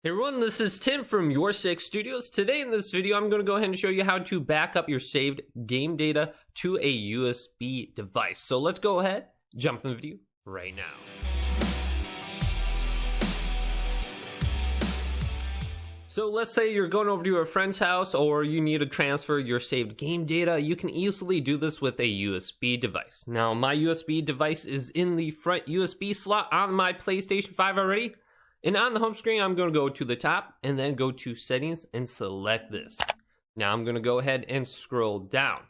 Hey everyone, this is Tim from YourSixStudios. Today in this video, I'm going to go ahead and show you how to back up your saved game data to a USB device. So let's go ahead, jump in the video right now. So let's say you're going over to a friend's house or you need to transfer your saved game data. You can easily do this with a USB device. Now, my USB device is in the front USB slot on my PlayStation 5 already. And on the home screen, I'm going to go to the top and then go to settings and select this. Now I'm going to go ahead and scroll down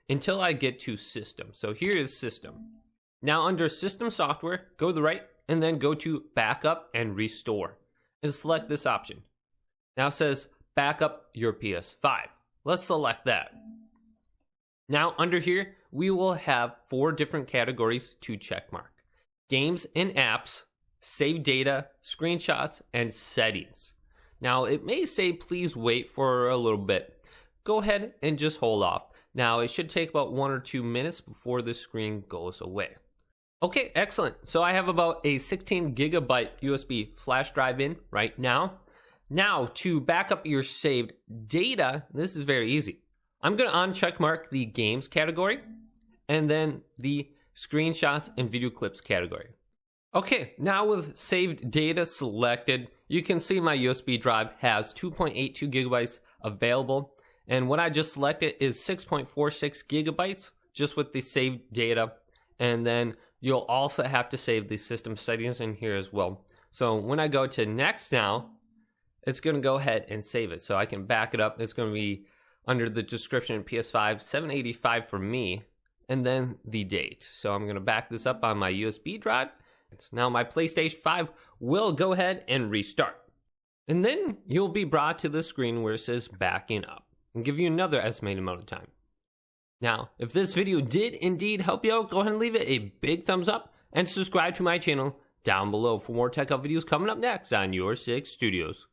until I get to system. So here is system. Now under system software, go to the right and then go to backup and restore and select this option. Now it says backup your PS5. Let's select that. Now under here, we will have 4 different categories to checkmark: games and apps, save data, screenshots, and settings. Now it may say please wait for a little bit. Go ahead and just hold off. Now it should take about 1 or 2 minutes before the screen goes away. Okay, excellent. So I have about a 16 gigabyte USB flash drive in right now. Now to back up your saved data, this is very easy. I'm going to uncheck mark the games category and then the screenshots and video clips category. Okay, now with saved data selected, you can see my USB drive has 2.82 gigabytes available. And what I just selected is 6.46 gigabytes just with the saved data. And then you'll also have to save the system settings in here as well. So when I go to next now, it's going to go ahead and save it. So I can back it up. It's going to be under the description PS5, 785 for me, and then the date. So I'm going to back this up on my USB drive. Now my PlayStation 5 will go ahead and restart. And then you'll be brought to the screen where it says backing up and give you another estimated amount of time. Now, if this video did indeed help you out, go ahead and leave it a big thumbs up and subscribe to my channel down below for more tech up videos coming up next on YourSixStudios.